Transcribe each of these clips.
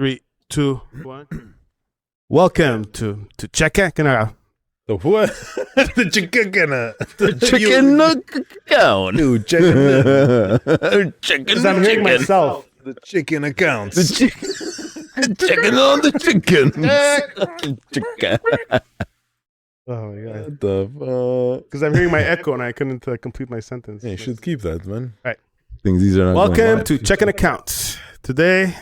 3, 2, 1. Welcome to Checkin. The what? The chicken. The chicken account. Dude, chicken. Chicken. I'm hearing myself. The chicken accounts. The chicken on the chicken. Chicken. Oh my god. What the fuck? Because I'm hearing my echo and I couldn't complete my sentence. Yeah, you should keep that, man. Things these are not Welcome going to Checkin Accounts. Today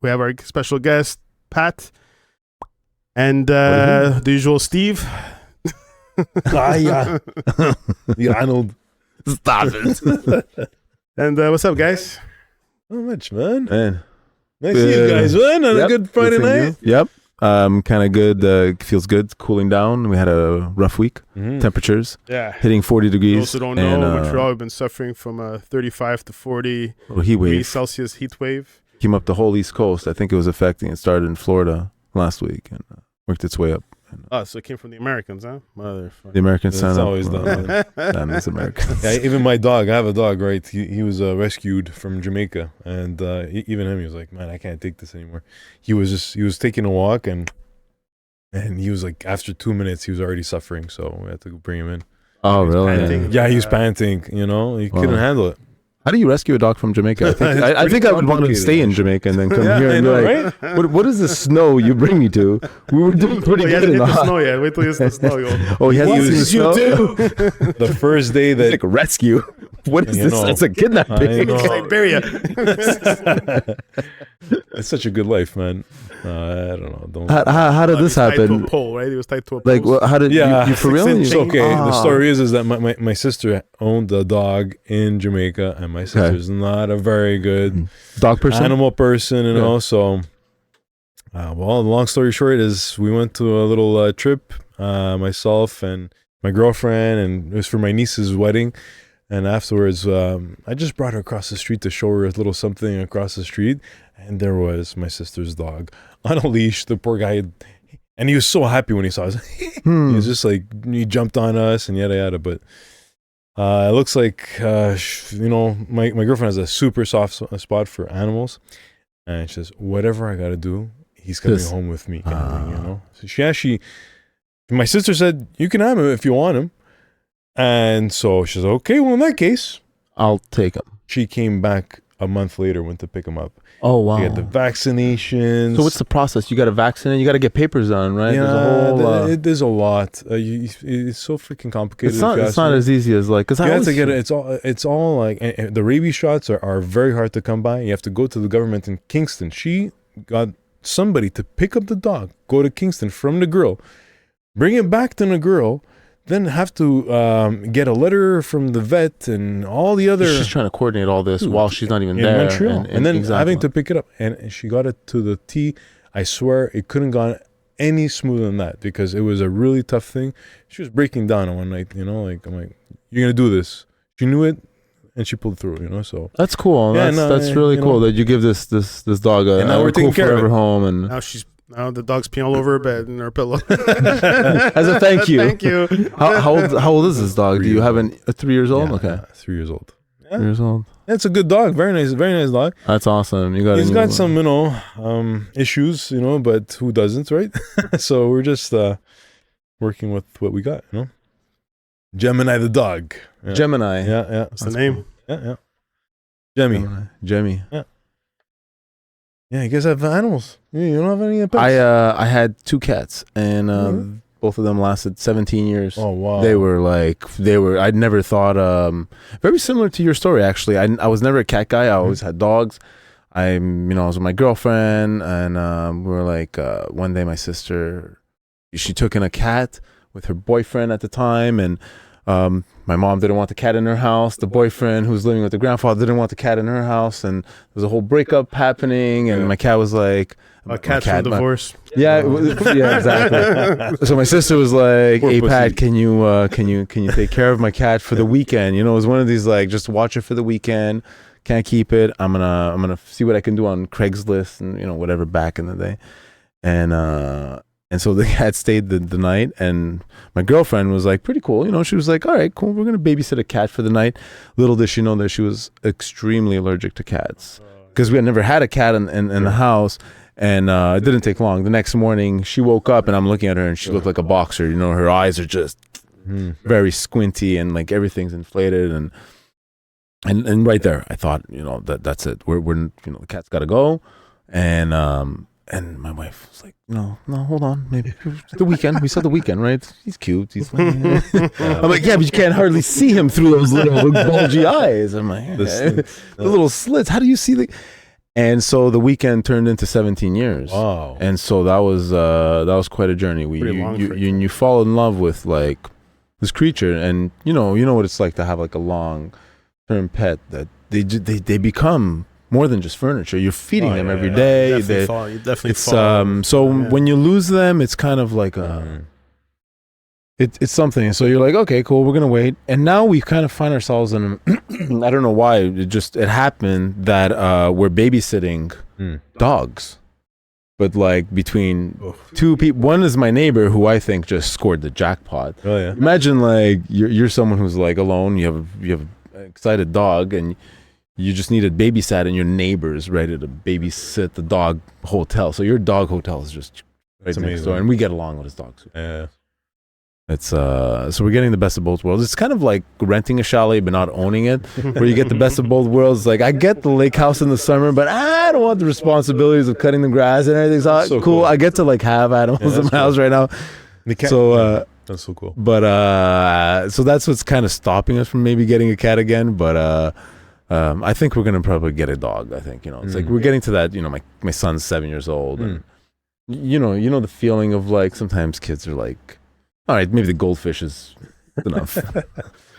we have our special guest Pat and the usual Steve. Yeah. The Arnold. Stop it. And what's up, guys? Not much, man. Man. Nice to see you guys, man. On a good Friday Good seeing night. you. Yep. Kind of good. Feels good. Cooling down. We had a rough week. Temperatures Yeah. hitting 40 For degrees. those who don't know, Montreal have been suffering from a 35 to 40 Heat degrees wave Celsius heat wave. came up the whole East Coast. I think it was affecting. It started in Florida last week and worked its way up. Oh, so it came from the Americans, huh? The Motherfucker. American That's Santa. always done, man. It's American. Yeah, even my dog. I have a dog, right? He was rescued from Jamaica, and even him, he was like, "Man, I can't take this anymore." He was taking a walk, and he was like, after 2 minutes, he was already suffering, so we had to go bring him in. Oh, really? panting. Yeah, he was panting. You know, he couldn't handle it. How do you rescue a dog from Jamaica? I think I would want to stay in Jamaica and then come here and be like, what is the snow you bring me to? We were doing pretty Oh, he good hasn't in hit the the hot. snow yet. Wait till he hits the snow. Yo. Oh, he hasn't seen the snow? The first day It's that like a rescue. What is You this? know. It's a kidnapping. I know. Siberia. it's such a good life, man. I don't know. Don't. How did this He was tied to happen? a pole, right? He was tied to a Like, post. how did Yeah, you for real? It's okay. The Ah. story is that my sister owned a dog in Jamaica, and my sister's not a very good Dog person? animal person, you Yeah. know. So, well, the long story short is we went to a little trip, myself and my girlfriend, and it was for my niece's wedding. And afterwards, I just brought her across the street to show her a little something across the street, and there was my sister's dog on a leash. The poor guy, and he was so happy when he saw us. He was just like, he jumped on us and yada yada. But it looks like my girlfriend has a super soft spot for animals, and she says, whatever I gotta do, he's coming Yes. home with me, kind of thing, you know. So my sister said, you can have him if you want him. And so she said, okay, well, in that case, I'll take him. she came back a month later, went to pick him up. Oh, wow. He had the vaccinations. So what's the process? You got to vaccinate. You got to get papers done, right? Yeah, There's a whole, there's a lot. It's so freaking complicated. it's not as easy as like, because You I have always, to get it. It's all like the rabies shots are very hard to come by. You have to go to the government in Kingston. She got somebody to pick up the dog, go to Kingston from the girl, bring it back to the girl, then have to get a letter from the vet and all the other. she's trying to coordinate all this while she's not even in there. Montreal, and then exactly. having to pick it up, and she got it to the T. I swear it couldn't gone any smoother than that because it was a really tough thing. She was breaking down on one night, you know, like I'm like, you're gonna do this. She knew it, and she pulled through, you know. So That's cool. Yeah, That's really you cool know. that you give this dog a And now we're cool taking care of forever it. home and Now the dog's peeing all over her bed and her pillow. as a thank you. Thank you. How old is this dog? Do 3 you years have old. a 3 years old? yeah, Okay, 3 years old. 3 years old. It's a good dog, very nice dog. That's awesome. You got. He's got some, issues, but who doesn't, right? So we're just working with what we got, Gemini the dog. Yeah. Gemini. Yeah. What's the name? Yeah. Jemmy. Jemmy. Yeah, you guys have animals. You don't have any pets? I had 2 cats and Mhm. both of them lasted 17 years. Oh wow. They were I'd never thought very similar to your story actually. I was never a cat guy. I always had dogs. I was with my girlfriend and we were like one day my sister she took in a cat with her boyfriend at the time and my mom didn't want the cat in her house. The boyfriend who was living with the grandfather didn't want the cat in her house and there was a whole breakup happening and my cat was like A cat from divorce. yeah, exactly. So my sister was like, Poor "Hey pussy. Pat, can you take care of my cat for the weekend? It was one of these like just watch it for the weekend. Can't keep it. I'm gonna see what I can do on Craigslist and whatever back in the day." And so the cat stayed the night, and my girlfriend was like pretty cool. She was like, "All right, cool. We're gonna babysit a cat for the night." Little did she know that she was extremely allergic to cats because we had never had a cat in the house. And it didn't take long. The next morning, she woke up, and I'm looking at her, and she looked like a boxer. You know, her eyes are just very squinty, and like everything's inflated, and right there, I thought, you know, that's it. We're you know, the cat's got to go, and my wife was like, no, hold on, maybe the weekend. We saw the weekend, right? He's cute. He's I'm like, yeah, but you can't hardly see him through those little bulgy eyes. I'm like, the little slits. How do you see the? And so the weekend turned into 17 years. Wow. And so that was quite a journey. You fall in love with like this creature, and you know what it's like to have like a long-term pet that they become more than just furniture. You're feeding them every day. You definitely fall. When you lose them, it's kind of like it's something. So you're like, okay, cool, we're gonna wait. And now we kind of find ourselves in I don't know why, it happened that we're babysitting dogs. But like between two people, one is my neighbor who I think just scored the jackpot. Oh yeah. Imagine like you're someone who's like alone, you have an excited dog, and you just need a babysat, and your neighbor's ready to babysit the dog hotel. So your dog hotel is just right next door, and we get along with his dogs. Yeah. It's so we're getting the best of both worlds. It's kind of like renting a chalet but not owning it, where you get the best of both worlds. Like I get the lake house in the summer, but I don't want the responsibilities of cutting the grass and everything. So cool. I get to like have animals in my house right now. So that's so cool. But so that's what's kind of stopping us from maybe getting a cat again. But I think we're gonna probably get a dog. I think, you know, it's like we're getting to that. You know, my son's 7 years old, and you know the feeling of like sometimes kids are like, all right, maybe the goldfish is enough.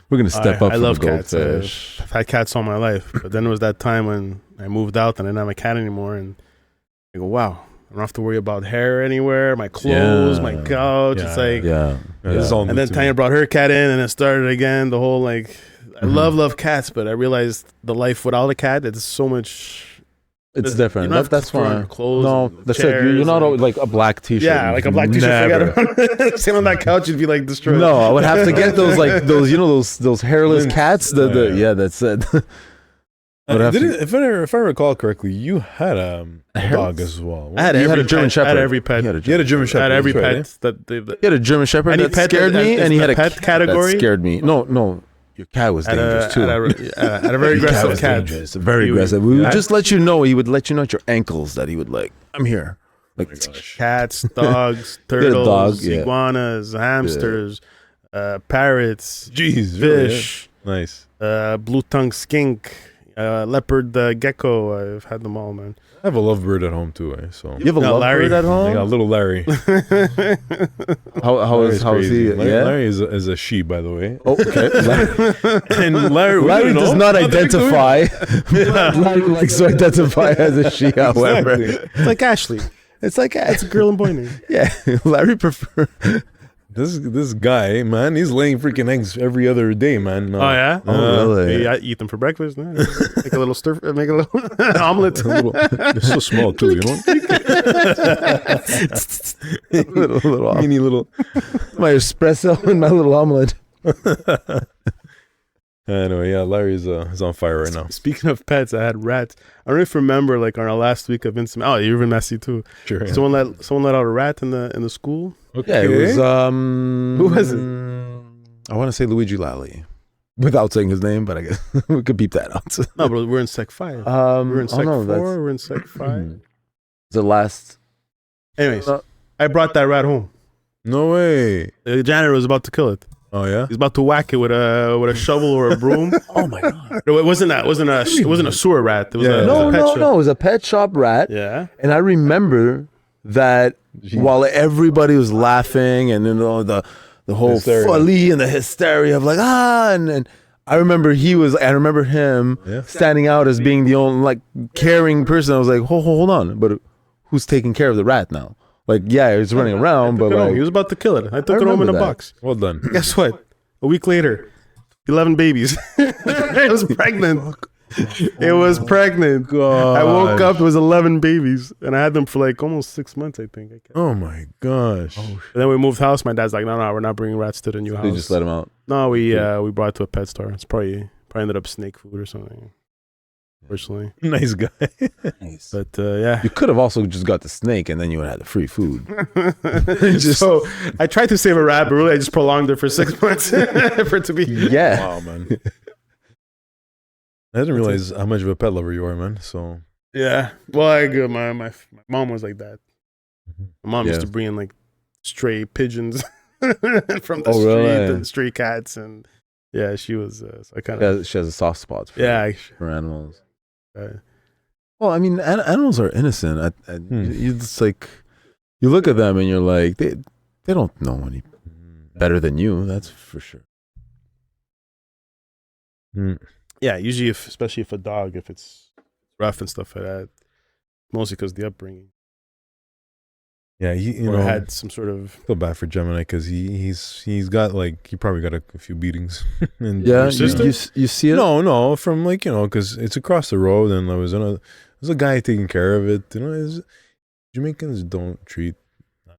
We're gonna step up. I love the cats. goldfish. I've had cats all my life, but then there was that time when I moved out and I didn't have a cat anymore, and I go, wow, I don't have to worry about hair anywhere, my clothes, my couch. It's like, This is all and then Tanya brought her cat in, and it started again. The whole like, I love cats, but I realized the life without a cat, it's so much. It's different. That's fine. Clothes. No, that's it. You're not like a black t-shirt. Yeah, like a black t-shirt. Forget about Sitting on that couch, you'd be like destroyed. No, I would have to get those like those hairless cats. That's it. If I recall correctly, you had a dog as well. I had a German Shepherd. I had every pet. You had a German Shepherd. I had every pet. Right, he had a German Shepherd that scared me, and he had a pet category. That scared me. No. Your cat was dangerous too. Had a very aggressive cat. Very aggressive. We would just let you know. He would let you know at your ankles that he would like, I'm here. Like cats, dogs, turtles, iguanas, hamsters, parrots, fish, nice, blue-tongued skink, leopard gecko. I've had them all, man. I have a lovebird at home too, so you have a lovebird at home? I got a little Larry. how is he? Larry is a she, by the way. Oh, okay. And Larry does not identify. Larry likes to identify as a she, however. Exactly. It's like Ashley. It's a girl and boy name. Yeah, Larry prefer. This guy, man, he's laying freaking eggs every other day, man. Oh yeah, really? I eat them for breakfast. No? Make a little make a little omelet. They're so small too, you know. little mini little. My espresso and my little omelet. Anyway, yeah, Larry's on fire right now. Speaking of pets, I had rats. I don't know if you remember, like on our last week of Instant. Oh, you're even messy too. Sure. Yeah. Someone let out a rat in the school. Okay. Yeah, it was who was it? I want to say Luigi Lally, without saying his name, but I guess we could beep that out. No, but we're in Sec 5. We're in Sec 4. We're in Sec 5. The last. Anyways, I brought that rat home. No way. The janitor was about to kill it. Oh yeah. He's about to whack it with a shovel or a broom. Oh my god. No, it wasn't a sewer rat. It was a pet shop. No, it was a pet shop rat. Yeah. And I remember that while everybody was laughing and the whole folly and the hysteria of like and I remember him standing out as being the only like caring person. I was like, hold on, but who's taking care of the rat now? Like, yeah, he was running around, but like, he was about to kill it. I took it home in a box. Well done. Guess what? A week later, 11 babies. It was pregnant. It was pregnant. God. I woke up, it was 11 babies, and I had them for like almost 6 months, I think. Oh my gosh. And then we moved house. My dad's like, no, we're not bringing rats to the new house. They just let them out. No, we brought it to a pet store. It's probably ended up snake food or something. Unfortunately, Nice guy. Nice. but yeah. You could have also just got the snake, and then you would have had the free food. So I tried to save a rat, but really I just prolonged it for 6 months for it to be. Yeah. Wow, man. I didn't realize how much of a pet lover you are, man. So Yeah. Well, my mom was like that. My mom used Yeah. to bring in like stray pigeons from the Oh, street really? and stray cats, and yeah, she was. So I kind of She has a soft spot for, for animals. Well, I mean, animals are innocent. You just like, you look at them and you're like, they don't know any better than you. That's for sure. yeah. Usually, especially if a dog, if it's rough and stuff like that, mostly because the upbringing. yeah, you Or know, had some sort of. feel bad for Gemini because he's got like he probably got a few beatings. And Yeah, Your sister? you see it. no, from like because it's across the road, and there's a guy taking care of it. Jamaicans don't treat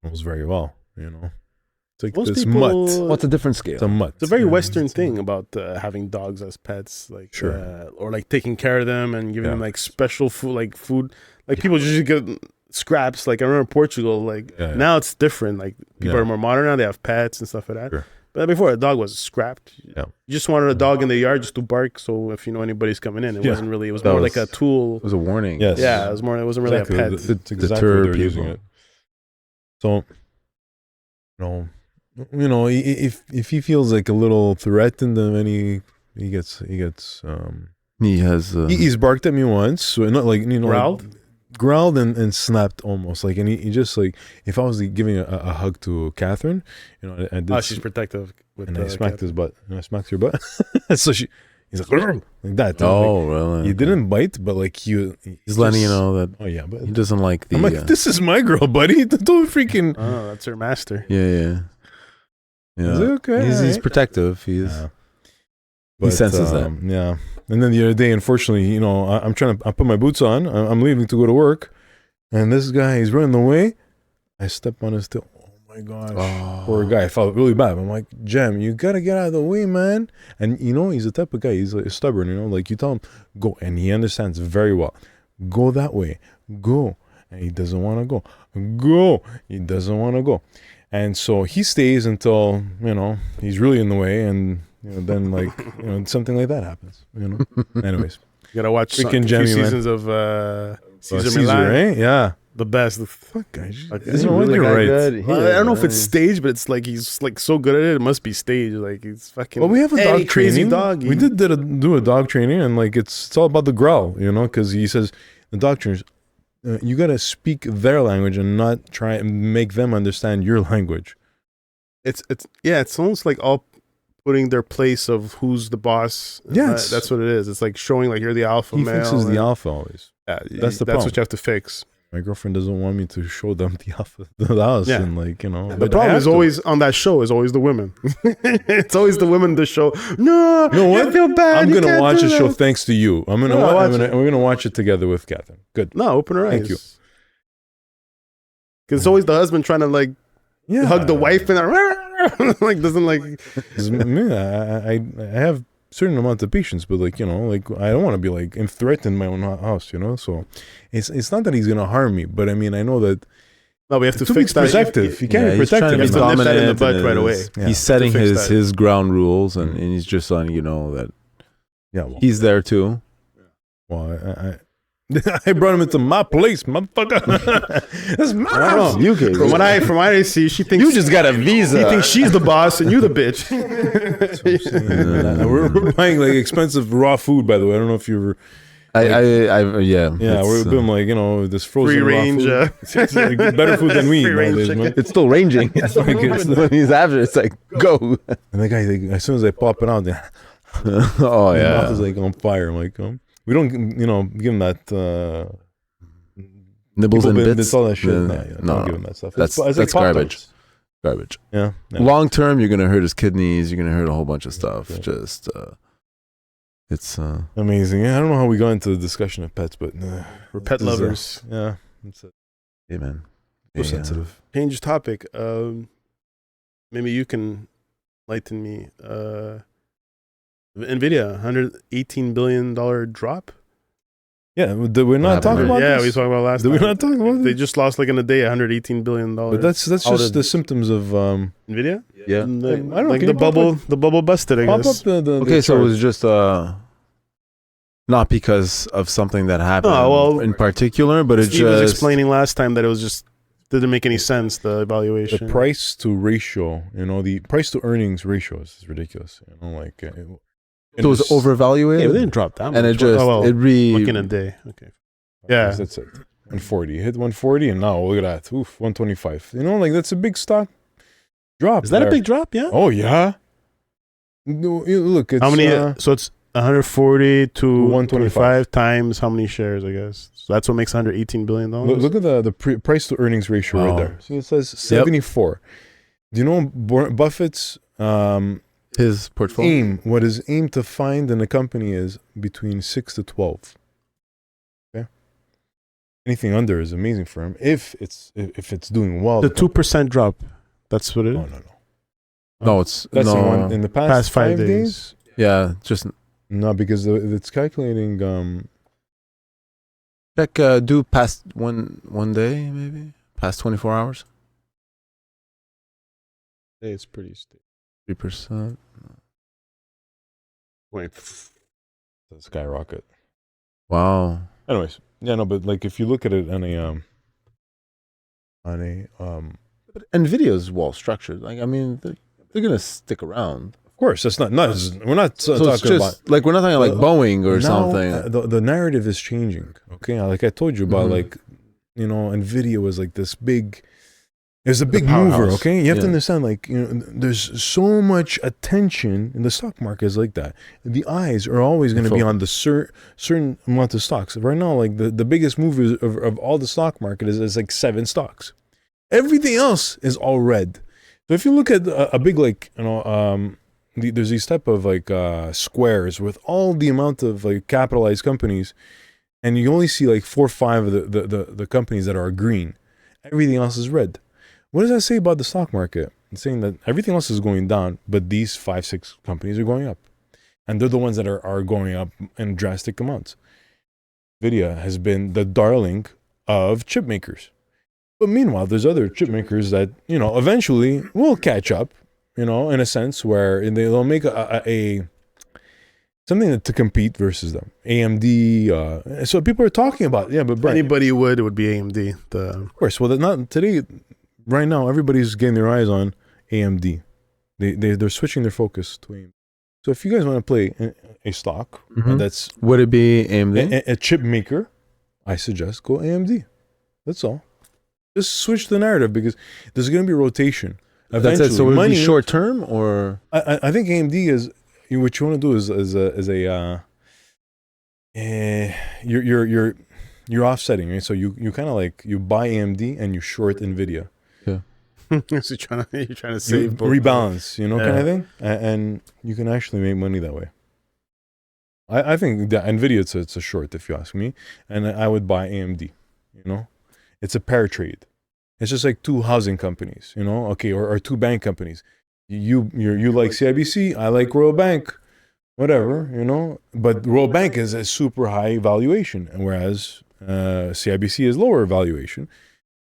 animals very well. It's like Most this people. mutt. What's a different scale? It's a mutt. It's a very Yeah, Western it's a thing mutt. about having dogs as pets, like Sure. or like taking care of them and giving Yeah. them like special food, like people usually get scraps. Like I remember Portugal, like Yeah. now it's different. Like people Yeah. are more modern now; they have pets and stuff like that. Sure. But before, a dog was scrapped. Yeah. You just wanted a dog in the yard just to bark. So if you know anybody's coming in, it Yeah. wasn't really. It was That more was- like a tool. It was a warning. Yes. Yeah, it was more. It wasn't really Exactly. a pet. It's exactly Deter what they're using people. it. So, if he feels like a little threatened, then he gets He has. he's barked at me once, so not like Growled? growled and snapped almost like, and he just like if I was like, giving a hug to Catherine, I did. Oh, she's protective. With and the I smacked cat. his butt, and I smacked your butt. So he's like that. oh, really? Like, he didn't bite, but like he's He's letting you know that Oh yeah, but he doesn't like the. I'm like, this is my girl, buddy. Don't freaking. Oh, that's her master. Yeah. Is it okay? He's Alright. protective. He's. Yeah. He senses that. Yeah. And then the other day, unfortunately, I put my boots on. I'm leaving to go to work, and this guy, he's running away. I step on his tail. Oh my gosh. Oh. Poor guy. I felt really bad. I'm like, Jem, you gotta get out of the way, man. And he's the type of guy. He's like stubborn. Like you tell him go, and he understands very well. Go that way. Go, and he doesn't want to go. Go. He doesn't want to go. And so he stays until, he's really in the way. And, then like, something like that happens, Anyways. You gotta watch Freaking a few Jamie, man. seasons of Caesar Caesar, Milan. right? Yeah. The best. Fuck, guys. Like, Is it really like, right? good? Well, I don't know if it's staged, but it's like he's like so good at it. It must be staged. Like he's fucking. Well, we have a any dog crazy training. dog. We did do a dog training, and like it's all about the growl, because he says the dog trainers, you gotta speak their language and not try and make them understand your language. It's almost like all putting their place of who's the boss. Yes. That's what it is. It's like showing like you're the alpha He male. fixes the and- alpha always. Yeah, That's the That's problem. what you have to fix. My girlfriend doesn't want me to show them the alpha, the house, Yeah. and like The but I problem have is to. always on that show is always the women. It's always the women that show. No, You know what? I feel bad. I'm you gonna can't watch do a show that." thanks to you. I'm gonna No, wa- watch I'm gonna, it. we're gonna watch it together with Catherine. Good. No, open her eyes. Thank you. Because it's always the husband trying to like Yeah. hug the wife and like doesn't like. 'Cause me, I have certain amount of patience, but like I don't want to be like threatened in my own house, So it's not that he's gonna harm me, but I mean I know that No, we have to to fix be that. protective. You can't be he's trying protective. to be You have to nip that in the dominant bud and right away. Yeah. He's setting To fix his that. his ground rules, and he's just letting you know that Yeah, well, he's there too. I brought him into my place, motherfucker. That's my I house. don't know. From what I see, she thinks You just got a visa. He thinks she's the boss and you the bitch. We're buying like expensive raw food, by the way. I don't know if you were. Yeah. Yeah, we're doing like this frozen Free raw range. food. It's like better food than we eat Free range nowadays, chicken. man. It's still ranging. When he's after, it's like go. And the guy, like, as soon as I pop it out, the Oh mouth is yeah. like on fire. I'm like, we don't, give him that. Nibbles and People, bits. it's all that shit. No, Don't give him that stuff. That's like garbage. Pop-Tarts. Garbage. Yeah. Long term, you're gonna hurt his kidneys. You're gonna hurt a whole bunch of stuff. Okay. Just it's Amazing. Yeah, I don't know how we got into the discussion of pets, but We're pet this is, lovers. yeah, it's hey man. so Yeah. sensitive. Change topic. Maybe you can enlighten me. Nvidia, $118 billion drop. Yeah, did we not talk happened? about Yeah, this? we talked about last Did we time. not talk about They this? just lost like in a day $118 billion. But that's How just did- the symptoms of Nvidia. Yeah. I don't know, Like can the you pop bubble busted. I pop up guess. the Okay, so it chart. was just not because of something that happened well, in particular, but it Steve was just explaining last time that it was just didn't make any sense. The the evaluation. price to ratio, the price to earnings ratio is ridiculous. Like it was Yeah, overvaluated, it didn't drop down. and it much. just it it in a day. Okay. Yeah. That's it. 140 hit 140, and now look at that. Oof, 125. Like that's a big stock drop. Is that there. a big drop? Yeah. Oh yeah. No, look, it's How many? So it's 140 to 125 125 times how many shares? I guess. So that's what makes 118 billion dollars. look at the price to earnings ratio right Wow. there. See, it says 74. Do you know Buffett's his portfolio. aim? What his aim to find in a company is between 6 to 12. Okay, anything under is amazing for him if it's doing well. The 2% drop. That's what it is. No. No, it's That's no. in the Past past 5 5 days. Yeah, just No, because it's calculating. check. Do past one day, maybe past 24 hours. It's pretty stable. 3%. Wait. Skyrocket. Wow. Anyways, yeah, no, but like if you look at it on a But Nvidia is well structured. Like, I mean, they're gonna stick around. of course, that's not we're not So it's talking about just like we're not talking like Boeing or now, something. The narrative is changing. Okay, like I told you about, Mhm. like Nvidia was like this big. It was a big powerhouse. mover. Okay, you have to Yeah. understand. Like there's so much attention in the stock market is like that. The eyes are always going to be on the certain amount of stocks. Right now, like the biggest mover of all the stock market is like 7 stocks. Everything else is all red. So if you look at a big there's these type of like squares with all the amount of like capitalized companies, and you only see like 4 or 5 of the companies that are green. Everything else is red. What does that say about the stock market? It's saying that everything else is going down, but these 5, 6 companies are going up, and they're the ones that are going up in drastic amounts. Nvidia has been the darling of chip makers. But meanwhile, there's other chip makers that, eventually will catch up, in a sense where they'll make a something to compete versus them. AMD. So people are talking about, but If Brian, anybody would, it would be AMD. of course. Well, not today. Right now, everybody's getting their eyes on AMD. They're switching their focus to AMD. So if you guys want to play a stock Mhm. that's Would it be AMD? a chip maker, I suggest go AMD. That's all. Just switch the narrative because there's going to be rotation. That's it. So would it money, be short term or? I think AMD is what you want to do is you're offsetting, right? So you kind of like you buy AMD and you short Nvidia. So you're trying to You save both. rebalance, kind Yeah. of thing, and you can actually make money that way. I think that Nvidia it's a short if you ask me, and I would buy AMD. It's a pair trade. It's just like 2 housing companies, or 2 bank companies. You like CIBC, I like Royal Bank, whatever, But Royal Bank is a super high valuation, and whereas CIBC is lower valuation.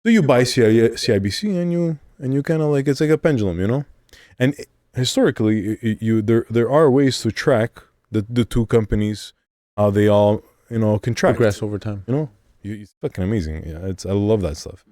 So you buy CIBC and you kind of like, it's like a pendulum, And historically, there are ways to track the 2 companies, how they all contract. Progress over time. It's fucking amazing. Yeah, I love that stuff.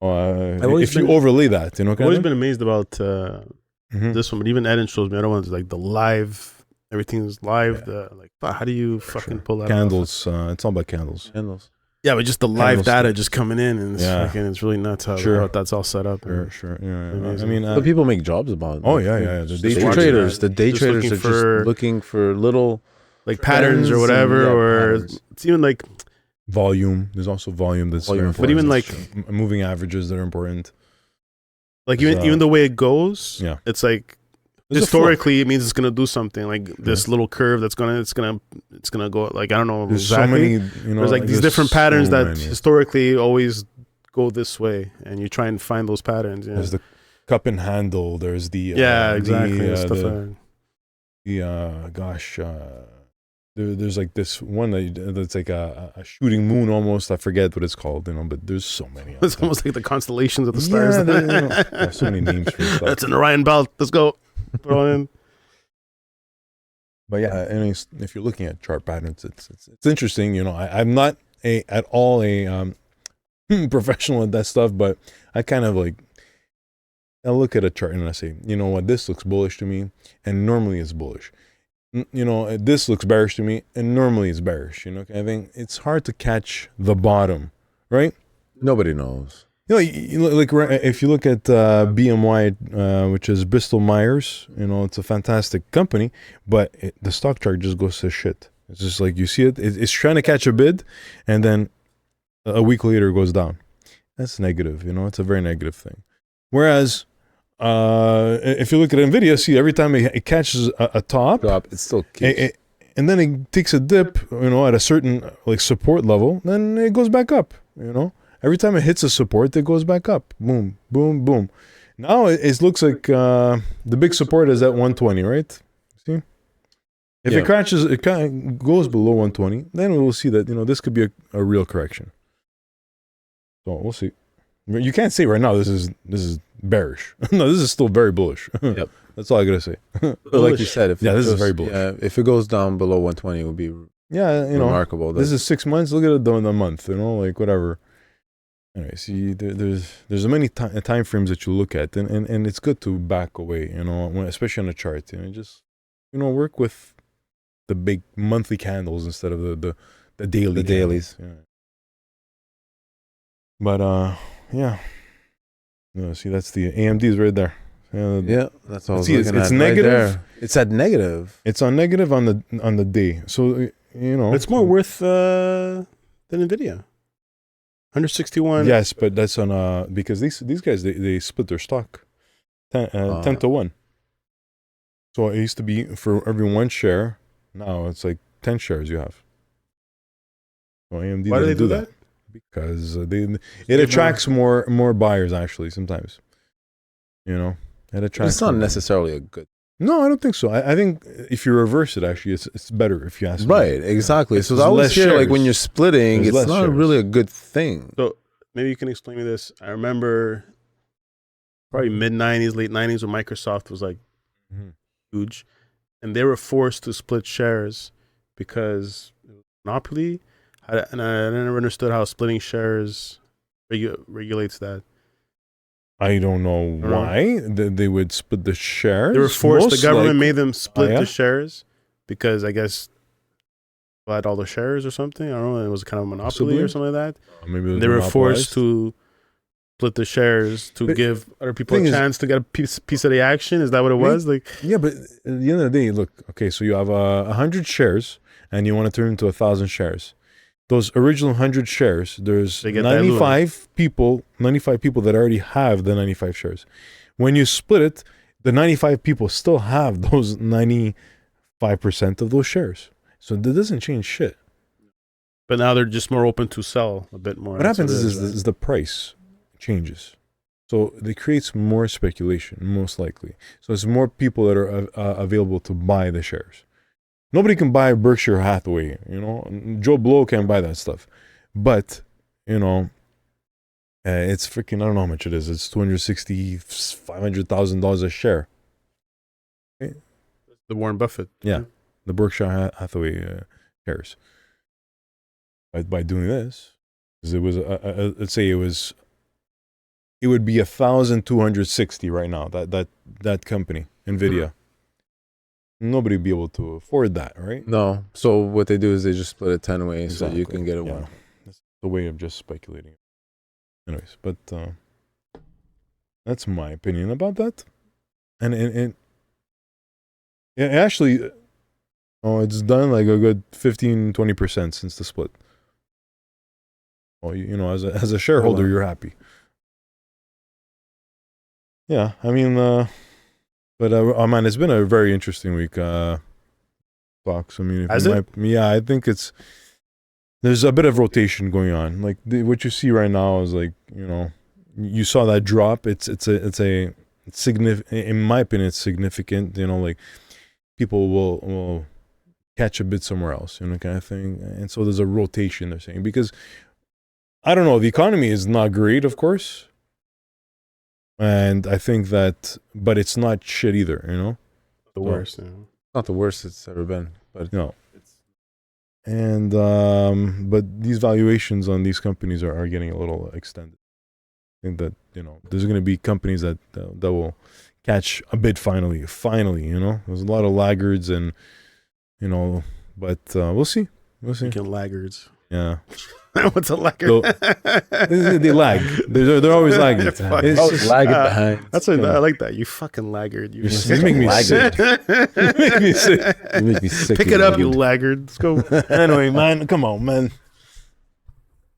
always If you been- overlay that, I've always been amazed about Mhm. this one, but even Eden shows me other ones like the live. Everything's live. Yeah. How do you fucking pull that off? Candles. It's all about candles. Candles. Yeah, but just the live Candlestick. data just coming in, and it's really nuts how Sure. that's all set up. Sure. Yeah. I Amazing. mean, But people make jobs about it. oh yeah. The day The watching traders. that. The day Just traders looking are for- just looking for little like patterns or trends whatever, and, or patterns. it's even like volume. There's also volume that's very Volume, important. but even like moving averages that are important. even the way it goes. Yeah. It's like There's a flow. historically it means it's gonna do something like this little curve that's it's gonna go like I don't know There's exactly. so many. There's like these there's different patterns so that many. historically always go this way, and you try and find those patterns. Yeah, There's the cup and handle. There's the exactly. the, stuff the, like- the gosh there's like this one that's like a shooting moon almost. I forget what it's called, but there's so many. It's almost like the constellations of the stars. There's so many names for stuff. That's an Orion belt. Let's go. Throw it in. But yeah, anyways, if you're looking at chart patterns, it's interesting. I'm not at all a professional at that stuff, but I kind of like, I look at a chart and I say, you know what, this looks bullish to me, and normally it's bullish. This looks bearish to me, and normally it's bearish. I think it's hard to catch the bottom, right? Nobody knows. Like if you look at BMY, which is Bristol Myers, it's a fantastic company, but the stock chart just goes to shit. It's just like you see it's trying to catch a bid, and then a week later it goes down. That's negative. It's a very negative thing. Whereas if you look at Nvidia, see every time it catches a top, it still keeps. And then it takes a dip, at a certain like support level, then it goes back up. Every time it hits a support, it goes back up. Boom, boom, boom. Now it looks like the big support is at 120, right? See? If it crashes, it kind of goes below 120, then we will see that, this could be a real correction. So we'll see. You can't say right now this is bearish. No, this is still very bullish. Yep. That's all I gotta say. But like you said, this is very bullish. Yeah, if it goes down below 120, it would be remarkable. This is 6 months. Look at it in a month. Like whatever. Anyway, see, there's many time frames that you look at, and it's good to back away, especially on a chart. Just work with the big monthly candles instead of the daily. The dailies. Yeah. But yeah. See, that's the AMD's right there. Yeah, that's all. See, it's negative. It's at negative. It's on negative on the day. So it's more worth than Nvidia. 161. Yes, but that's on because these guys they split their stock 10 to 1. So it used to be for every 1 share. Now it's like 10 shares you have. So AMD Why do they do that? Because it attracts more buyers actually sometimes. It attracts. It's not necessarily a good. No, I don't think so. I think if you reverse it, actually, it's better if you ask me. Right, exactly. So I always hear like when you're splitting, it's not really a good thing. So maybe you can explain me this. I remember probably mid-90s, late 90s when Microsoft was like huge, and they were forced to split shares because monopoly. And I never understood how splitting shares regulates that. I don't know why they would split the shares. They were forced. The government made them split the shares because I guess they had all the shares or something. I don't know. It was kind of a monopoly or something like that. Maybe they were forced to split the shares to give other people a chance to get a piece of the action. Is that what it was? Like, yeah, but at the end of the day, look. Okay, so you have 100 shares, and you want to turn into 1,000 shares. Those original 100 shares, there's 95 people that already have the 95 shares. When you split it, the 95 people still have those 95% of those shares. So that doesn't change shit. But now they're just more open to sell a bit more. What happens is the price changes. So it creates more speculation, most likely. So it's more people that are available to buy the shares. Nobody can buy Berkshire Hathaway, Joe Blow can't buy that stuff. But, it's freaking, I don't know how much it is. It's $500,000 a share. Okay. The Warren Buffett. Yeah. The Berkshire Hathaway shares. By doing this, because it was, let's say it would be 1,260 right now, that company, Nvidia. Nobody would be able to afford that, right? No. So what they do is they just split it 10 ways so you can get it one. That's the way of just speculating. Anyways, but that's my opinion about that. And actually, it's done like a good 15-20% since the split. Well, as a shareholder, you're happy. Yeah, I mean, but man, it's been a very interesting week. Stocks. I mean, I think there's a bit of rotation going on. Like what you see right now is like, you saw that drop. It's significant. In my opinion, it's significant. Like people will catch a bid somewhere else, you know, kind of thing. And so there's a rotation, they're saying, because I don't know, the economy is not great, of course. And I think that, but it's not shit either, you know? The worst. You know? Not the worst it's ever been, but No. And, but these valuations on these companies are getting a little extended. I think that, you know, there's going to be companies that will catch a bid finally, you know? There's a lot of laggards and, you know, but we'll see. Freaking laggards. Yeah. What's a laggard? They lag. They're always lagging. It's just lagging behind. That's what I like that. You fucking laggard. You make me sick. You make me sick. Pick it up, you laggard. Let's go. Anyway, man, come on, man.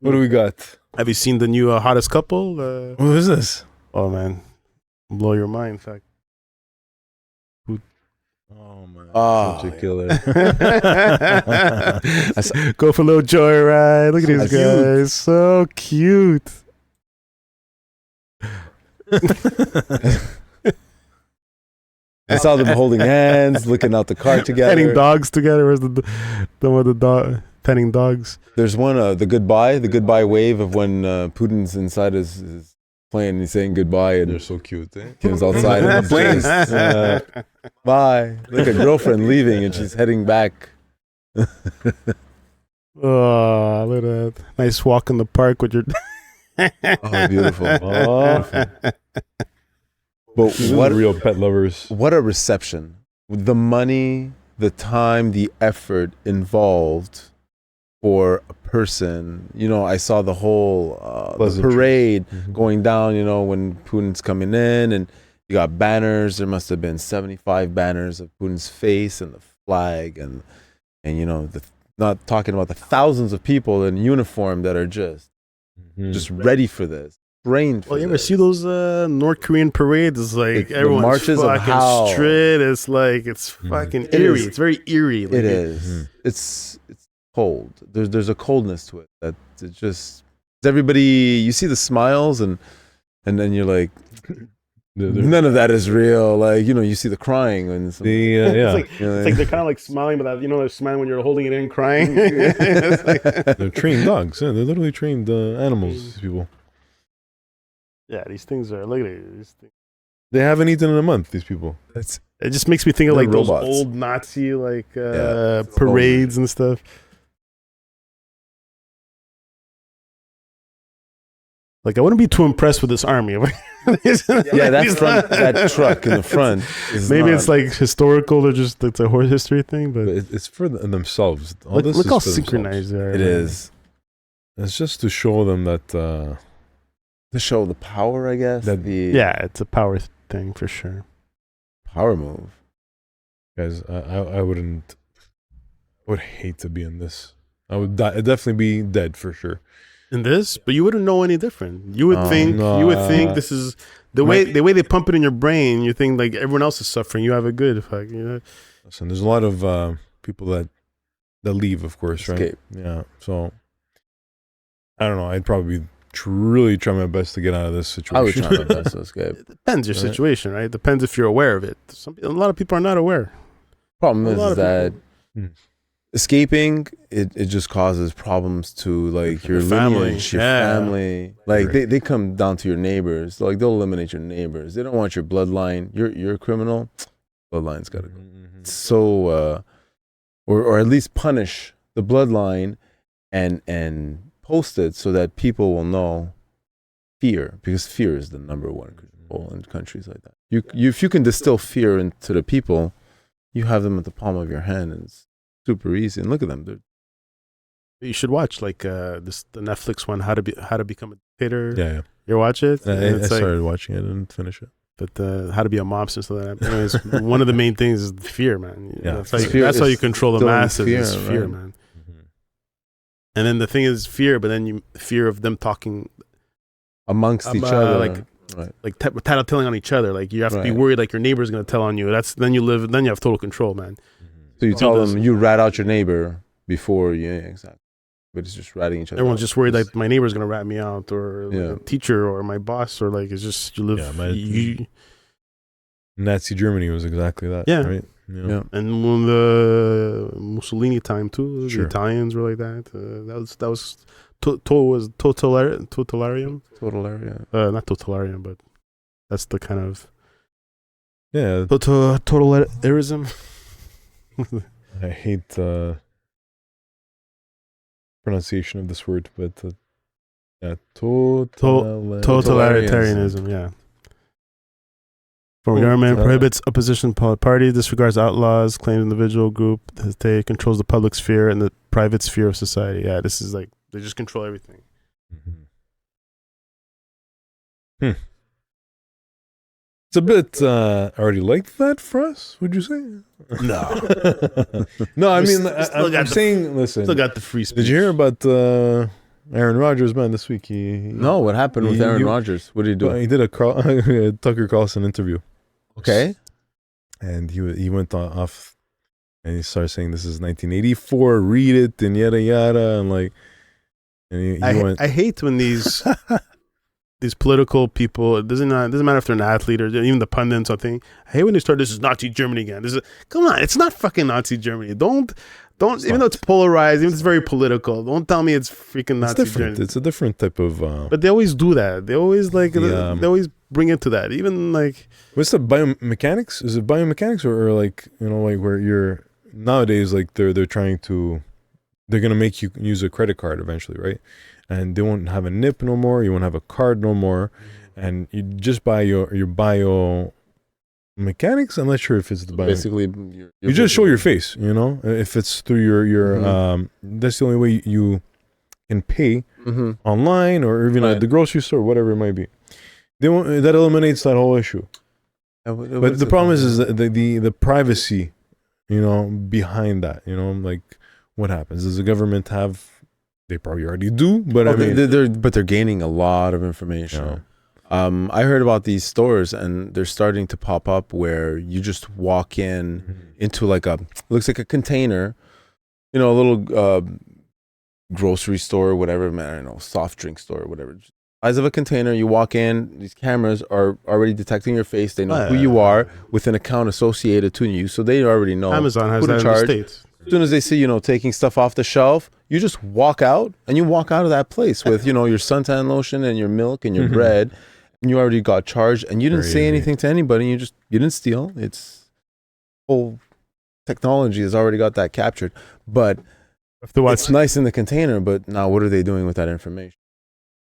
What do we got? Have you seen the new hottest couple? What is this? Oh man, blow your mind. In fact. Oh man, such a killer. Go for a little joyride. Look at these guys, so cute. I saw them holding hands, looking out the car together, petting dogs together. Where's the one with the dog petting dogs? There's one the goodbye wave of when Putin's inside his plane and he's saying goodbye, and they're so cute. Kim's outside in the plane. Bye. Like a girlfriend leaving and she's heading back. Oh, look at that! Nice walk in the park with your. Oh, beautiful. But what real pet lovers? What a reception! The money, the time, the effort involved for a person. You know, I saw the whole the parade going down. You know, when Putin's coming in, and you got banners. There must have been 75 banners of Putin's face and the flag, and you know, not talking about the thousands of people in uniform that are just ready for this. Trained for well, you ever this. see those North Korean parades? It's like everyone's marches of fucking how straight. It's like it's fucking eerie. It's very eerie. Like it is. It's cold. There's a coldness to it that it just everybody. You see the smiles and then you're like, none of that is real. Like, you know, you see the crying and it's like they're kind of like smiling, but you know, they're smiling when you're holding it in, crying. They're trained dogs. Yeah, they're literally trained animals. These people. Yeah, these things are. Look at it. They haven't eaten in a month. These people. It just makes me think of like robots. Those old Nazi like parades and stuff. Like I wouldn't be too impressed with this army. Yeah, that truck in the front. Maybe it's like historical or just it's a horse history thing, but it's for themselves. Look how synchronized they are. It is. It's just to show them that. To show the power, I guess. It's a power thing for sure. Power move. Guys, I would hate to be in this. I would I'd definitely be dead for sure. In this, but you wouldn't know any different. You would think this is the way they pump it in your brain. You think like everyone else is suffering. You have a good effect. You know? Listen, there's a lot of people that leave, of course, right? Escape. Yeah. So I don't know. I'd probably really try my best to get out of this situation. I would try my best to escape. It depends your situation, right? It depends if you're aware of it. A lot of people are not aware. Problem is that escaping it just causes problems to like your lineage, your family. Like they come down to your neighbors. Like they'll eliminate your neighbors. They don't want your bloodline. You're a criminal. Bloodline's got to go. So or at least punish the bloodline and post it so that people will know fear, because fear is the number one control in countries like that. If you can distill fear into the people, you have them at the palm of your hand, and it's super easy. And look at them. You should watch like the Netflix one, How to Become a Dictator. Yeah. You watch it? I started watching it and finish it. But How to Be a Mobster and stuff like that. Anyways, one of the main things is fear, man. Yeah. That's how you control the masses. Fear, is fear, right? man. And then the thing is fear, but then fear of them talking amongst each other, like tattling on each other. Like you have to be worried, like your neighbor's gonna tell on you. Then you have total control, man. So you tell them you rat out your neighbor before exactly. But it's just ratting each other. Everyone's just worried like my neighbor's gonna rat me out, or like a teacher, or my boss, or like it's just you live. Nazi Germany was exactly that. Yeah. Right. You know? Yeah. And when the Mussolini time too, Sure. the Italians were like that. That was totalitarian. Total area. Not totalitarian, but that's the kind of Yeah, totalitarism. I hate pronunciation of this word, but yeah, Totalitarianism, yeah. Former government prohibits opposition parties, disregards outlaws, claims individual group, they controls the public sphere and the private sphere of society. Yeah, this is like they just control everything. It's a bit already like that for us, would you say? No, No, I mean, still got I'm the- saying, listen, still got the free speech. did you hear about Aaron Rodgers, man, this week? No, what happened with Aaron Rodgers? What did he do? He did a Tucker Carlson interview. Okay. And he went off and he started saying this is 1984, read it, and yada yada, and like, and he went. I hate when these political people, it doesn't matter if they're an athlete or even the pundits or thing. I hate when they start, this is Nazi Germany again. Come on, it's not fucking Nazi Germany. Don't even though it's polarized, even if it's very political, don't tell me it's freaking Nazi Germany. It's a different type of. But they always do that. They always they always bring it to that. Even like, what's the biomechanics? Is it biomechanics or like, you know, like where you're nowadays, like they're trying to, they're gonna make you use a credit card eventually, right? And they won't have a NIP no more. You won't have a card no more, and you just buy your bio mechanics. I'm not sure if it's the bio. Basically, You just show your face. You know, if it's through your that's the only way you can pay online or even at the grocery store, whatever it might be. They won't, that eliminates that whole issue. But the problem is that the privacy, you know, behind that. You know, like what happens? Does the government have? They probably already do, but I mean, they're gaining a lot of information. Yeah. I heard about these stores, and they're starting to pop up where you just walk into like looks like a container, you know, a little grocery store or whatever, man, I don't know, soft drink store or whatever. Size of a container. You walk in, these cameras are already detecting your face. They know who you are with an account associated to you, so they already know. Amazon has who to that in charge. the States. As soon as they see, you know, taking stuff off the shelf, you just walk out, and you walk out of that place with, you know, your suntan lotion and your milk and your bread, and you already got charged, and you didn't say anything to anybody. You didn't steal. It's whole technology has already got that captured. But it's nice in the container. But now, what are they doing with that information?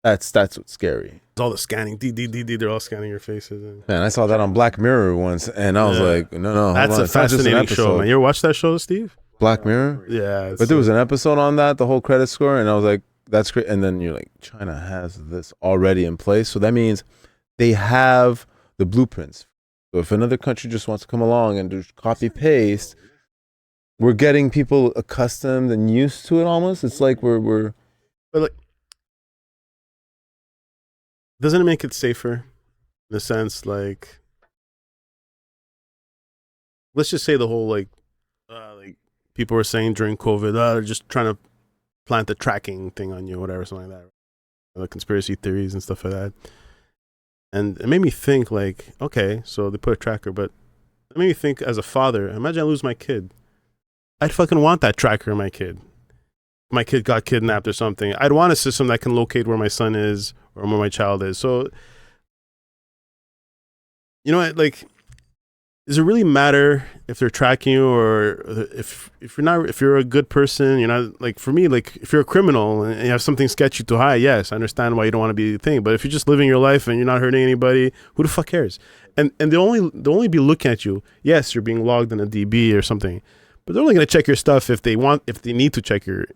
That's what's scary. It's all the scanning. They're all scanning your faces. Man, I saw that on Black Mirror once, and I was like, no, that's hold on. a fascinating show, man. You ever watched that show, Steve? Black Mirror? Yeah. But there was an episode on that, the whole credit score, and I was like, that's great. And then you're like, China has this already in place. So that means they have the blueprints. So if another country just wants to come along and do copy paste, we're getting people accustomed and used to it almost. It's like we're But like, doesn't it make it safer in the sense, like, let's just say the whole like people were saying during COVID, they're just trying to plant the tracking thing on you, whatever, something like that. The conspiracy theories and stuff like that. And it made me think, like, okay, so they put a tracker, but it made me think as a father, imagine I lose my kid. I'd fucking want that tracker in my kid. My kid got kidnapped or something. I'd want a system that can locate where my son is or where my child is. So, you know what, like, does it really matter if they're tracking you or if you're a good person, you're not, like, for me, like, if you're a criminal and you have something sketchy to hide, yes, I understand why you don't want to be the thing. But if you're just living your life and you're not hurting anybody, who the fuck cares? And they'll only be looking at you. Yes, you're being logged in a DB or something, but they're only going to check your stuff if they need to check your.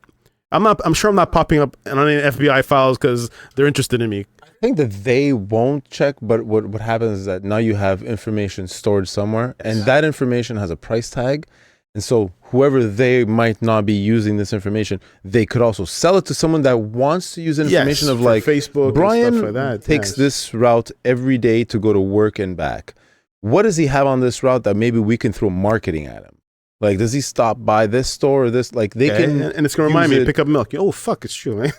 I'm sure I'm not popping up on any FBI files because they're interested in me. I think that they won't check, but what happens is that now you have information stored somewhere, and that information has a price tag. And so whoever they might not be using this information, they could also sell it to someone that wants to use information of like Facebook, Brian and stuff like that. takes this route every day to go to work and back. What does he have on this route that maybe we can throw marketing at him? Like, does he stop by this store or this? Like, they can, and it's gonna remind me to pick up milk. Oh fuck, it's true. I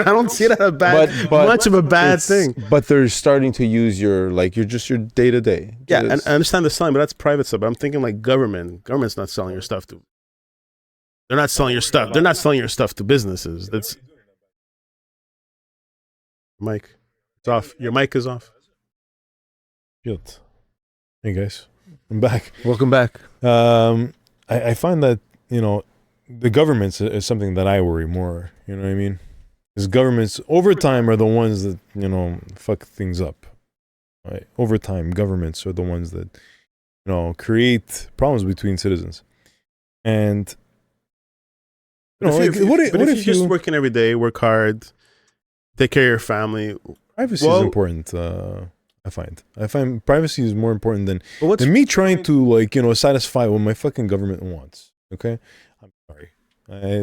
don't see that as much of a bad thing. But they're starting to use your your day to day. Yeah, and I understand the selling, but that's private stuff. But I'm thinking like government. Government's not selling your stuff to. They're not selling your stuff. They're not selling your stuff to businesses. That's. Mic, it's off. Your mic is off. Shit. Hey guys, I'm back. Welcome back. I find that, the governments is something that I worry more. You know what I mean? Because governments over time are the ones that, fuck things up. Right? Over time, governments are the ones that, create problems between citizens. And, if you're just working every day, work hard, take care of your family. Privacy is important. I find privacy is more important than me trying to satisfy what my fucking government wants. Okay, I'm sorry.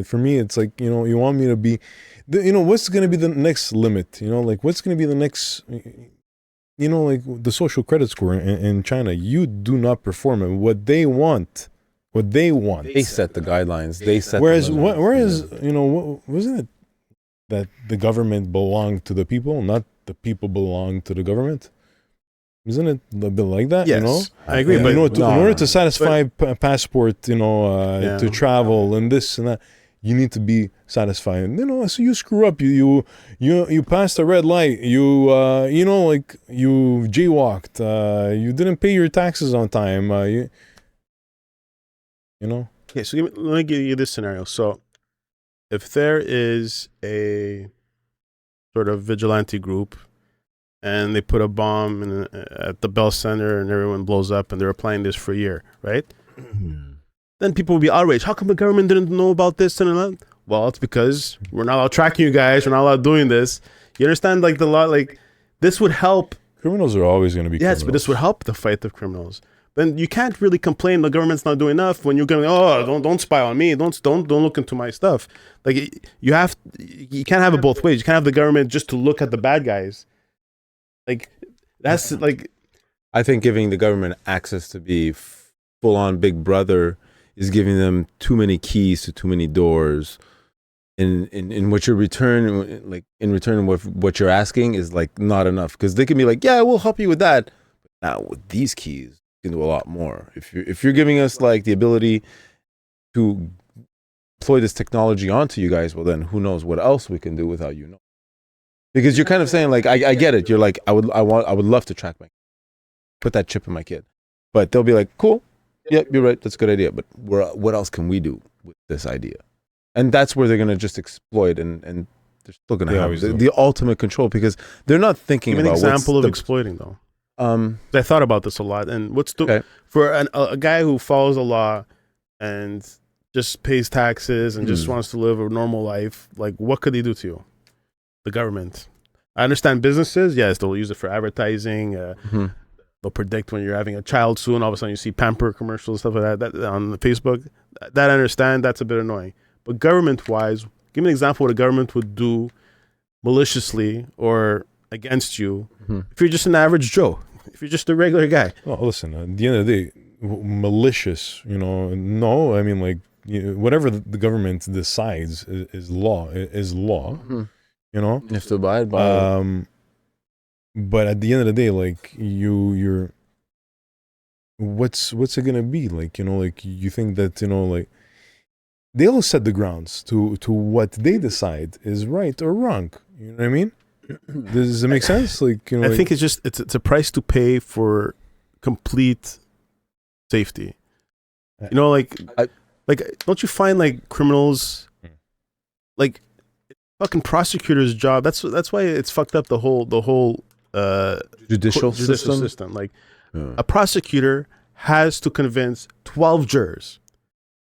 For me, it's like you want me to be, what's going to be the next limit? What's going to be the next, like the social credit score in China. You do not perform it. What they want. They set the guidelines. They set. Whereas wasn't it that the government belonged to the people, not the people belong to the government? Isn't it a bit like that? Yes, I agree. But in order to satisfy passport, to travel and this and that, you need to be satisfied. So you screw up, you passed a red light, you jaywalked, you didn't pay your taxes on time, Okay, so let me give you this scenario. So, if there is a sort of vigilante group, and they put a bomb at the Bell Center and everyone blows up and they're applying this for a year, right? Then people will be outraged. How come the government didn't know about this and that? Well, it's because we're not allowed tracking you guys. We're not allowed doing this. You understand, the law, this would help. Criminals are always going to be criminals. Yes, but this would help the fight of criminals. Then you can't really complain the government's not doing enough when you're going, don't spy on me. Don't look into my stuff. You can't have it both ways. You can't have the government just to look at the bad guys. I think giving the government access to be full-on Big Brother is giving them too many keys to too many doors. In what your return, in return, what you're asking is not enough, because they can be like, yeah, we'll help you with that. But now with these keys, you can do a lot more. If you're giving us the ability to deploy this technology onto you guys, well then who knows what else we can do without you knowing. Because you're kind of saying I get it. You're like, I would love to track put that chip in my kid, but they'll be like, cool, yeah, you're right, that's a good idea. But what else can we do with this idea? And that's where they're gonna just exploit, and they're still gonna have the ultimate control, because they're not thinking about. Give an example of exploiting though. I thought about this a lot, and for a guy who follows the law and just pays taxes and just wants to live a normal life, what could he do to you? The government. I understand businesses, yes, they'll use it for advertising. They'll predict when you're having a child soon. All of a sudden you see pamper commercials, stuff like that on Facebook. That I understand, that's a bit annoying. But government-wise, give me an example of what a government would do maliciously or against you if you're just an average Joe, if you're just a regular guy. Well, listen, at the end of the day, malicious, no, I mean, whatever the government decides is law. You have to abide by it. But at the end of the day, you're what's it gonna be? You think that they'll set the grounds to what they decide is right or wrong. You know what I mean? Does it make sense? I think it's just it's a price to pay for complete safety. Don't you find criminals fucking prosecutor's job? That's why it's fucked up, the whole judicial system. A prosecutor has to convince 12 jurors.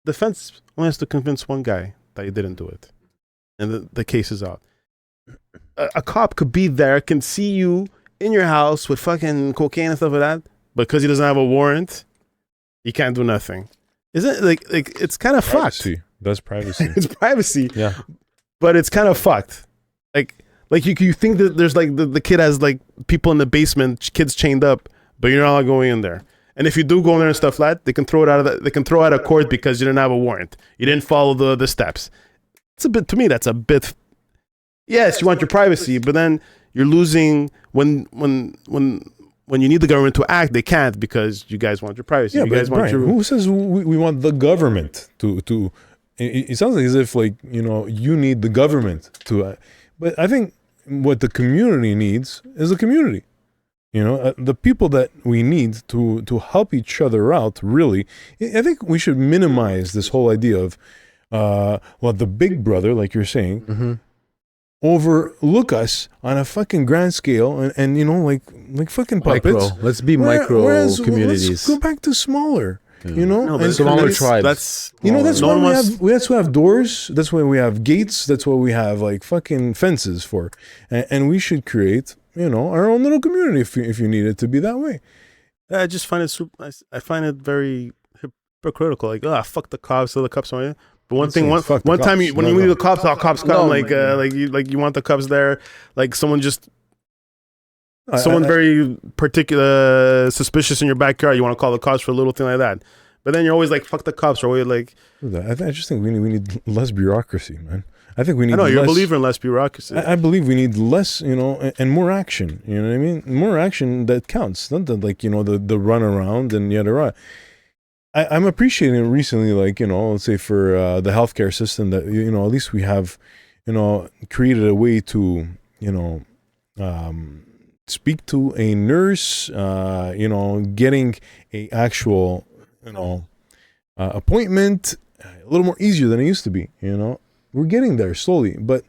Defense only has to convince one guy that he didn't do it, and the case is out. A cop could be there, can see you in your house with fucking cocaine and stuff like that, but because he doesn't have a warrant, he can't do nothing. Isn't it it's kind of fucked? That's privacy. It's privacy. Yeah. But it's kind of fucked. You think that there's the kid has people in the basement, kids chained up, but you're not going in there. And if you do go in there and stuff like that, they can throw it out of they can throw out a court because you didn't have a warrant. You didn't follow the steps. It's a bit, to me, that's a bit. Yes, you want your privacy, but then you're losing when you need the government to act, they can't because you guys want your privacy. Yeah, you guys but want Brian, who says we want the government to it sounds like as if like, you need the government to, but I think what the community needs is the community. The people that we need to help each other out, really. I think we should minimize this whole idea of, the big brother, like you're saying, overlook us on a fucking grand scale and like fucking puppets. Micro. Let's be micro communities. Let's go back to smaller. No, and smaller tribes. That's that's why that's why we have doors. That's why we have gates. That's why we have like fucking fences for, and we should create our own little community if you need it to be that way. I just find it I find it very hypocritical. Like, fuck the cops, so the cops are here. But one time when you meet the cops, all cops come like you want the cops there, like someone very particular suspicious in your backyard. You want to call the cops for a little thing like that. But then you're always like, fuck the cops, or always like. I just think we need less bureaucracy, man. I think we need. I know you're a believer in less bureaucracy. I believe we need less, and more action. You know what I mean? More action that counts, not that the run around and yada. I'm appreciating recently, like let's say for the healthcare system that at least we have, created a way to speak to a nurse, getting a actual appointment a little more easier than it used to be. We're getting there slowly, but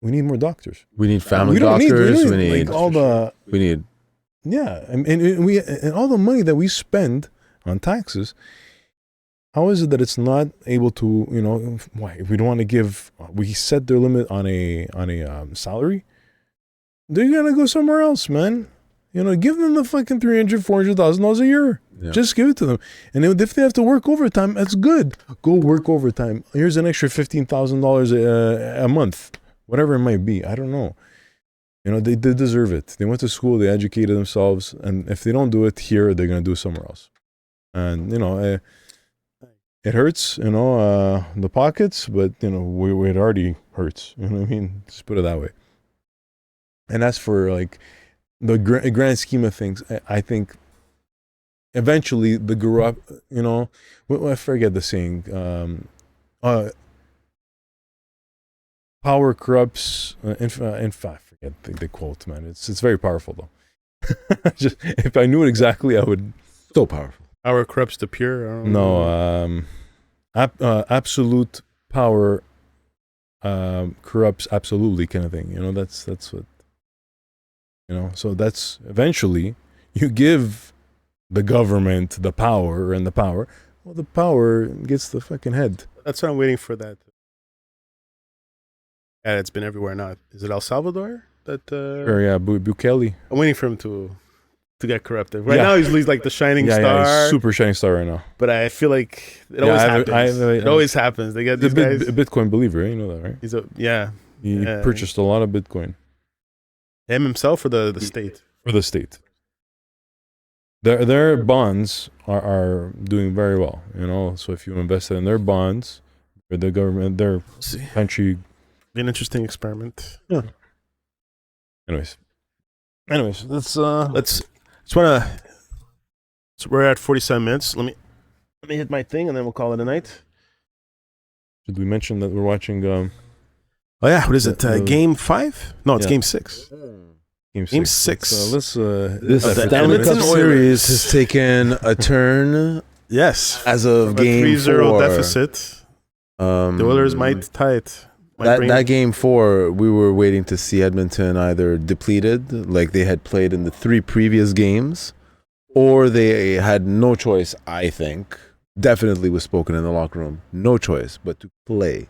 we need more doctors. We need family doctors. We need all the. We need. Yeah, and all the money that we spend on taxes. How is it that it's not able to? Why we don't want to give? We set their limit on a salary. They're gonna go somewhere else, man. Give them the fucking $300,000-$400,000 a year. Yeah. Just give it to them. And if they have to work overtime, that's good. Go work overtime. Here's an extra $15,000 a month, whatever it might be. I don't know. They deserve it. They went to school. They educated themselves. And if they don't do it here, they're going to do it somewhere else. And, it hurts, the pockets, but, it already hurts. You know what I mean? Just put it that way. And as for, like, the grand scheme of things, I think eventually the I forget the saying, power corrupts, I forget the quote, man. It's very powerful, though. Just, if I knew it exactly, I would. So powerful. Power corrupts the pure? No, absolute power corrupts absolutely, kind of thing. That's what. So that's eventually you give the government the power, well, the power gets the fucking head. That's what I'm waiting for. That. And it's been everywhere now. Is it El Salvador? Sure, yeah, Bukele. I'm waiting for him to get corrupted. Right now he's like the shining star. Yeah, he's super shining star right now. But I feel like it always happens. It always happens. They get these guys. A Bitcoin believer, you know that, right? He purchased a lot of Bitcoin. Him himself or the state? For the state. Their bonds are doing very well, So if you invested in their bonds, or the government, their country, be an interesting experiment. Yeah. Anyways, let's wanna. So we're at 47 minutes. Let me hit my thing and then we'll call it a night. Did we mention that we're watching? Oh yeah, what is it? Game 5? No, it's Game 6. Game 6. This Stanley Cup series has taken a turn. Yes, as of game 3-0 deficit. The Oilers might tie it. That game 4, we were waiting to see Edmonton either depleted, like they had played in the 3 previous games, or they had no choice. I think definitely was spoken in the locker room. No choice but to play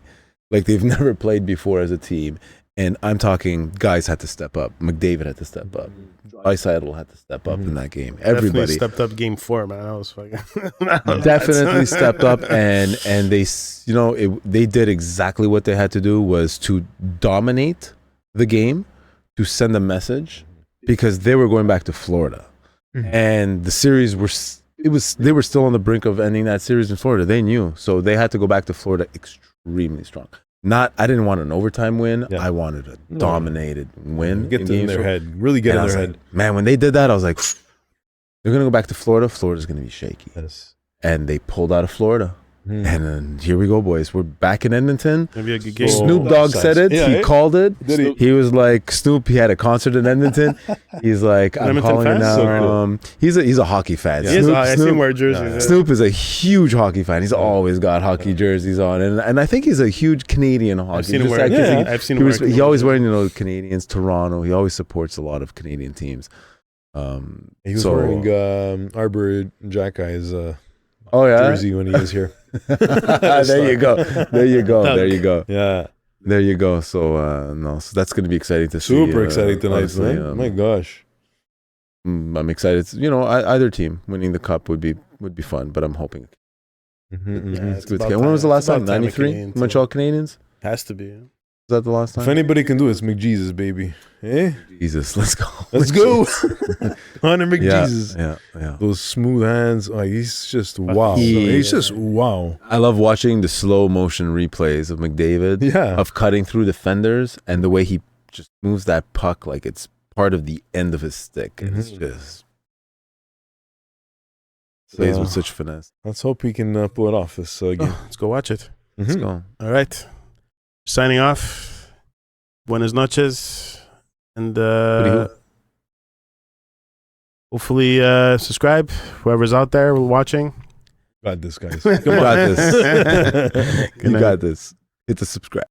like they've never played before as a team. And I'm talking guys had to step up. McDavid had to step up. Draisaitl had to step up in that game. Everybody stepped up game 4, man. I was fucking definitely stepped up, and they they did exactly what they had to do, was to dominate the game, to send a message, because they were going back to Florida. and the series they were still on the brink of ending that series in Florida. They knew, so they had to go back to Florida extremely strong. I didn't want an overtime win. Yeah. I wanted a dominated win. Get in their head. Really get in their head. Like, man, when they did that, I was like, they're gonna go back to Florida. Florida's gonna be shaky. Yes. And they pulled out of Florida. And then here we go, boys. We're back in Edmonton. Maybe a good game. Snoop Dogg said it. Yeah, He called it. Did he? He was like, Snoop. He had a concert in Edmonton. He's like, I'm Edmonton calling it fan? now. So cool. He's a hockey fan. Yeah. I see him wear jerseys. Yeah. Snoop is a huge hockey fan. He's always got hockey jerseys on, and I think he's a huge Canadian hockey. I've seen him Just wear. like- I've seen him wear. He always wearing Canadians, Toronto. He always supports a lot of Canadian teams. He was wearing Arbor Jack Guy's jersey when he was here. There you go. There you go. There you go. Yeah. There you go. So so that's going to be exciting to see. Super exciting tonight, honestly, man. My gosh. I'm excited. Either team winning the cup would be fun, but I'm hoping. It's good. When was the last time? 93 Montreal Canadiens. Has to be. Yeah. Was that the last time? If anybody can do it, it's McJesus, baby. Eh? Jesus, let's go. Let's go. Hunter McJesus. Yeah. Those smooth hands. Like, he's just wow. He's just wow. I love watching the slow motion replays of McDavid. Yeah. Of cutting through defenders and the way he just moves that puck like it's part of the end of his stick. And it's just plays with such finesse. Let's hope we can pull it off this game. Let's go watch it. Let's go. All right. Signing off. Buenas noches. And hopefully subscribe, whoever's out there watching. Got this, guys. You got this. You got this. Hit the subscribe.